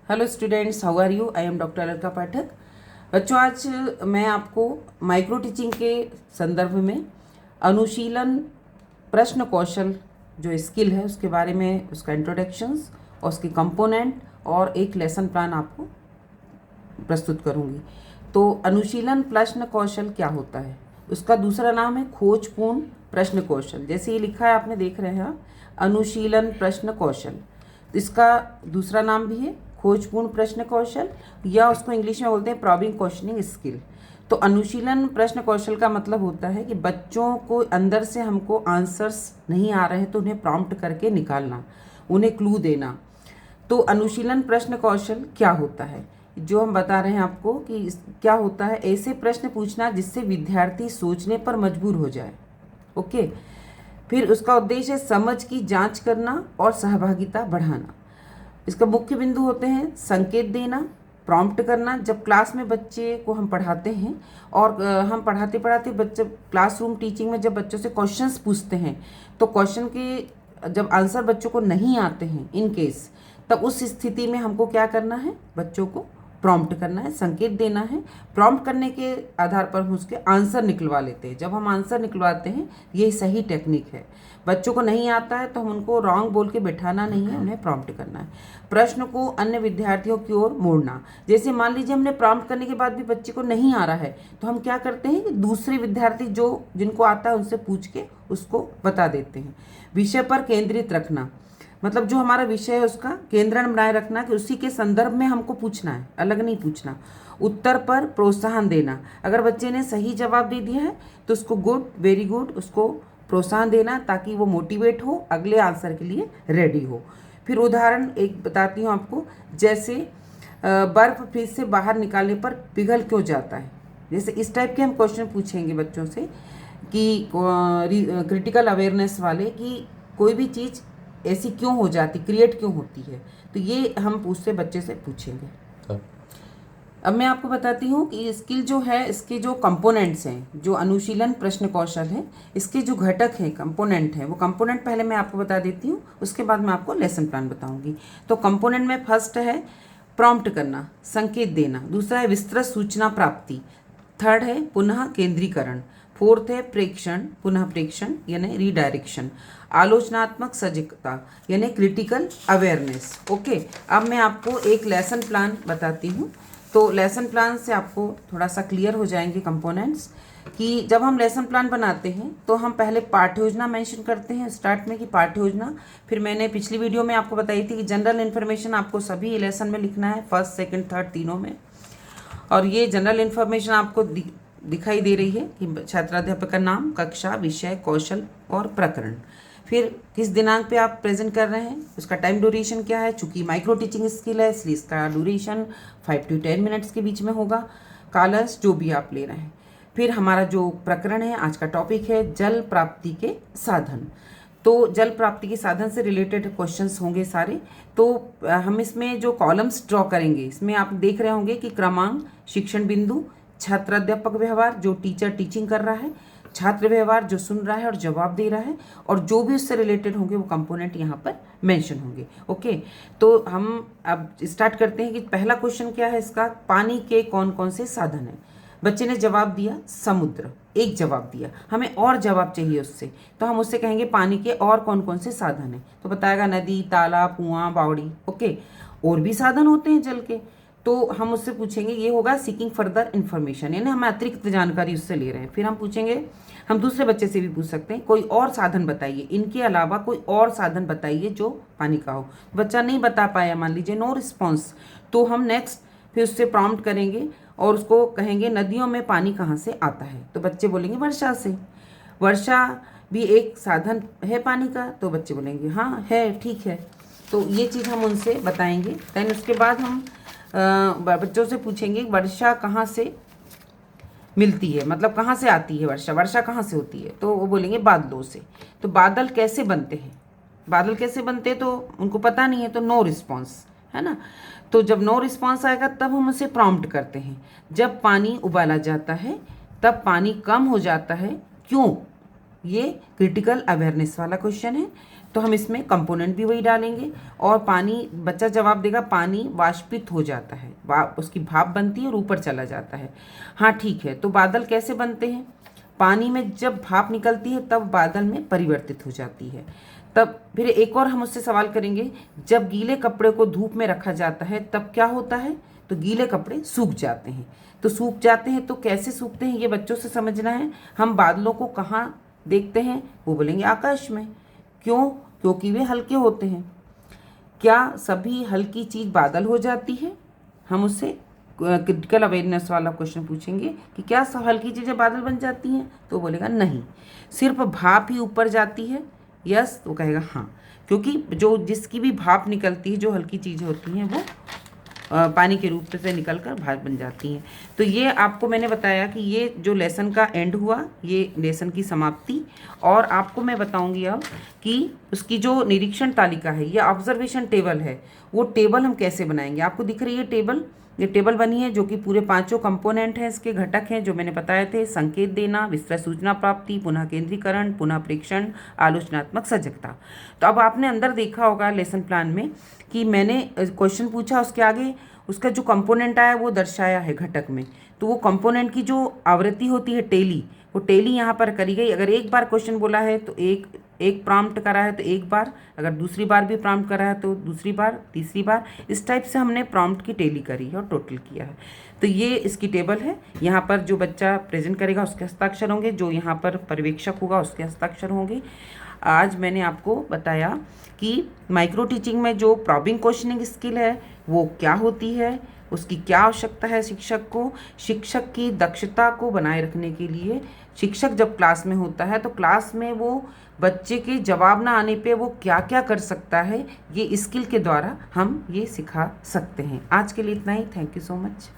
Hello students, how are you? I am doctor Alka Pathak. बच्चों, आज मैं आपको माइक्रो टीचिंग के संदर्भ में अनुशीलन प्रश्न कौशल जो स्किल है उसके बारे में, उसका इंट्रोडक्शंस और उसके कंपोनेंट और एक लेसन प्लान आपको प्रस्तुत करूंगी। तो अनुशीलन प्रश्न कौशल क्या होता है? उसका दूसरा नाम है खोजपूर्ण प्रश्न कौशल। जैसे ये लिखा है, आपने देख रहे हैं आप, अनुशीलन प्रश्न कौशल। इसका दूसरा नाम भी है खोजपूर्ण प्रश्न कौशल, या उसको इंग्लिश में बोलते हैं प्रॉबिंग क्वेश्चनिंग स्किल। तो अनुशीलन प्रश्न कौशल का मतलब होता है कि बच्चों को अंदर से हमको आंसर्स नहीं आ रहे हैं तो उन्हें प्रॉम्प्ट करके निकालना, उन्हें क्लू देना। तो अनुशीलन प्रश्न कौशल क्या होता है, जो हम बता रहे हैं आपको कि क्या होता है, ऐसे प्रश्न पूछना जिससे विद्यार्थी सोचने पर मजबूर हो जाए। ओके। फिर उसका उद्देश्य है समझ की जांच करना और सहभागिता बढ़ाना। इसका मुख्य बिंदु होते हैं संकेत देना, प्रॉम्प्ट करना। जब क्लास में बच्चे को हम पढ़ाते हैं और हम पढ़ाते पढ़ाते बच्चे क्लासरूम टीचिंग में जब बच्चों से क्वेश्चंस पूछते हैं तो क्वेश्चन के जब आंसर बच्चों को नहीं आते हैं इन केस, तब उस स्थिति में हमको क्या करना है, बच्चों को प्रॉम्प्ट करना है, संकेत देना है। प्रॉम्प्ट करने के आधार पर हम उसके आंसर निकलवा लेते हैं। जब हम आंसर निकलवाते हैं, ये सही टेक्निक है। बच्चों को नहीं आता है तो हम उनको रॉन्ग बोल के बिठाना नहीं है, उन्हें प्रॉम्प्ट करना है। प्रश्न को अन्य विद्यार्थियों की ओर मोड़ना। जैसे मान लीजिए हमने प्रॉम्प्ट करने के बाद भी बच्चे को नहीं आ रहा है तो हम क्या करते हैं कि दूसरे विद्यार्थी जो जिनको आता है उनसे पूछ के उसको बता देते हैं। विषय पर केंद्रित रखना, मतलब जो हमारा विषय है उसका केंद्रण बनाए रखना कि उसी के संदर्भ में हमको पूछना है, अलग नहीं पूछना। उत्तर पर प्रोत्साहन देना, अगर बच्चे ने सही जवाब दे दिया है तो उसको गुड, वेरी गुड, उसको प्रोत्साहन देना ताकि वो मोटिवेट हो, अगले आंसर के लिए रेडी हो। फिर उदाहरण एक बताती हूँ आपको, जैसे बर्फ फ्रिज से बाहर निकालने पर पिघल क्यों जाता है। जैसे इस टाइप के हम क्वेश्चन पूछेंगे बच्चों से कि क्रिटिकल अवेयरनेस वाले, कि कोई भी चीज़ ऐसी क्यों हो जाती, क्रिएट क्यों होती है। तो ये हम उससे बच्चे से पूछेंगे। अब मैं आपको बताती हूँ कि स्किल जो है, इसके जो कंपोनेंट्स हैं, जो अनुशीलन प्रश्न कौशल है, इसके जो घटक हैं, कंपोनेंट हैं, वो कंपोनेंट पहले मैं आपको बता देती हूँ, उसके बाद मैं आपको लेसन प्लान बताऊँगी। तो कंपोनेंट में फर्स्ट है प्रॉम्प्ट करना, संकेत देना। दूसरा है विस्तृत सूचना प्राप्ति। थर्ड है पुनः केंद्रीकरण। फोर्थ है प्रेक्षण, पुनः प्रेक्षण यानी रीडायरेक्शन। आलोचनात्मक सजगता यानी क्रिटिकल अवेयरनेस। ओके। अब मैं आपको एक लेसन प्लान बताती हूँ। तो लेसन प्लान से आपको थोड़ा सा क्लियर हो जाएंगे कंपोनेंट्स, कि जब हम लेसन प्लान बनाते हैं तो हम पहले पाठ्य योजना मेंशन करते हैं स्टार्ट में, कि पाठ्य योजना। फिर मैंने पिछली वीडियो में आपको बताई थी कि जनरल इन्फॉर्मेशन आपको सभी लेसन में लिखना है, फर्स्ट, सेकंड, थर्ड तीनों में। और ये जनरल इन्फॉर्मेशन आपको दिखाई दे रही है कि छात्राध्यापक का नाम, कक्षा, विषय, कौशल और प्रकरण। फिर किस दिनांक पे आप प्रेजेंट कर रहे हैं, उसका टाइम ड्यूरेशन क्या है। चूंकि माइक्रो टीचिंग स्किल है इसलिए इसका ड्यूरेशन 5 to 10 मिनट्स के बीच में होगा। कालर्स जो भी आप ले रहे हैं। फिर हमारा जो प्रकरण है, आज का टॉपिक है जल प्राप्ति के साधन। तो जल प्राप्ति के साधन से रिलेटेड क्वेश्चंस होंगे सारे। तो हम इसमें जो कॉलम्स ड्रॉ करेंगे, इसमें आप देख रहे होंगे कि क्रमांक, शिक्षण बिंदु, छात्राध्यापक व्यवहार जो टीचर टीचिंग कर रहा है, छात्र व्यवहार जो सुन रहा है और जवाब दे रहा है, और जो भी उससे रिलेटेड होंगे वो कंपोनेंट यहाँ पर मेंशन होंगे। ओके। तो हम अब स्टार्ट करते हैं कि पहला क्वेश्चन क्या है इसका, पानी के कौन कौन से साधन हैं। बच्चे ने जवाब दिया समुद्र, एक जवाब दिया, हमें और जवाब चाहिए उससे, तो हम उससे कहेंगे पानी के और कौन कौन से साधन हैं। तो बताएगा नदी, तालाब, कुआं, बावड़ी। ओके। और भी साधन होते हैं जल के, तो हम उससे पूछेंगे, ये होगा सीकिंग फर्दर इन्फॉर्मेशन, यानी हम अतिरिक्त जानकारी उससे ले रहे हैं। फिर हम पूछेंगे, हम दूसरे बच्चे से भी पूछ सकते हैं, कोई और साधन बताइए, इनके अलावा कोई और साधन बताइए जो पानी का हो। बच्चा नहीं बता पाया, मान लीजिए नो रिस्पॉन्स, तो हम नेक्स्ट फिर उससे प्रॉम्प्ट करेंगे और उसको कहेंगे नदियों में पानी कहाँ से आता है। तो बच्चे बोलेंगे वर्षा से। वर्षा भी एक साधन है पानी का, तो बच्चे बोलेंगे हाँ है, ठीक है। तो ये चीज़ हम उनसे बताएंगे। देन उसके बाद हम बच्चों से पूछेंगे वर्षा कहाँ से मिलती है, मतलब कहाँ से आती है वर्षा, वर्षा कहाँ से होती है। तो वो बोलेंगे बादलों से। तो बादल कैसे बनते हैं, बादल कैसे बनते हैं तो उनको पता नहीं है, तो नो रिस्पॉन्स है ना। तो जब नो रिस्पॉन्स आएगा तब हम उसे प्रॉम्प्ट करते हैं, जब पानी उबाला जाता है तब पानी कम हो जाता है, क्यों, ये क्रिटिकल अवेयरनेस वाला क्वेश्चन है, तो हम इसमें कंपोनेंट भी वही डालेंगे। और पानी, बच्चा जवाब देगा पानी वाष्पित हो जाता है, उसकी भाप बनती है और ऊपर चला जाता है। हाँ ठीक है, तो बादल कैसे बनते हैं? पानी में जब भाप निकलती है तब बादल में परिवर्तित हो जाती है। तब फिर एक और हम उससे सवाल करेंगे, जब गीले कपड़े को धूप में रखा जाता है तब क्या होता है? तो गीले कपड़े सूख जाते हैं। तो सूख जाते हैं तो कैसे सूखते हैं ये बच्चों से समझना है। हम बादलों को कहाँ देखते हैं? वो बोलेंगे आकाश में। क्यों? क्योंकि वे हल्के होते हैं। क्या सभी हल्की चीज़ बादल हो जाती है? हम उससे क्रिटिकल अवेयरनेस वाला क्वेश्चन पूछेंगे कि क्या सब हल्की चीज़ें बादल बन जाती हैं? तो बोलेगा नहीं, सिर्फ भाप ही ऊपर जाती है। यस, तो कहेगा हाँ, क्योंकि जो जिसकी भी भाप निकलती है, जो हल्की चीज़ें होती हैं वो पानी के रूप से निकलकर भाप बन जाती हैं। तो ये आपको मैंने बताया कि ये जो लेसन का एंड हुआ, ये लेसन की समाप्ति। और आपको मैं बताऊंगी अब कि उसकी जो निरीक्षण तालिका है, ये ऑब्जर्वेशन टेबल है, वो टेबल हम कैसे बनाएंगे। आपको दिख रही है टेबल, ये टेबल बनी है जो कि पूरे 5 कंपोनेंट हैं, इसके घटक हैं जो मैंने बताए थे। संकेत देना, विस्तृत सूचना प्राप्ति, पुनः केंद्रीकरण, पुनः प्रेक्षण, आलोचनात्मक सजगता। तो अब आपने अंदर देखा होगा लेसन प्लान में कि मैंने क्वेश्चन पूछा, उसके आगे उसका जो कंपोनेंट आया वो दर्शाया है घटक में। तो वो कंपोनेंट की जो आवृत्ति होती है टेली, वो टेली यहाँ पर करी गई। अगर एक बार क्वेश्चन बोला है तो एक प्रॉम्प्ट करा है तो एक बार, अगर दूसरी बार भी प्रॉम्प्ट करा है तो दूसरी बार, तीसरी बार, इस टाइप से हमने प्रॉम्प्ट की टेली करी है और टोटल किया है। तो ये इसकी टेबल है। यहाँ पर जो बच्चा प्रेजेंट करेगा उसके हस्ताक्षर होंगे, जो यहाँ पर पर्यवेक्षक होगा उसके हस्ताक्षर होंगे। आज मैंने आपको बताया कि माइक्रो टीचिंग में जो प्रॉबिंग क्वेश्चनिंग स्किल है वो क्या होती है, उसकी क्या आवश्यकता है शिक्षक को। शिक्षक की दक्षता को बनाए रखने के लिए शिक्षक जब क्लास में होता है तो क्लास में वो बच्चे के जवाब ना आने पे वो क्या क्या कर सकता है, ये स्किल के द्वारा हम ये सिखा सकते हैं। आज के लिए इतना ही। Thank you so much.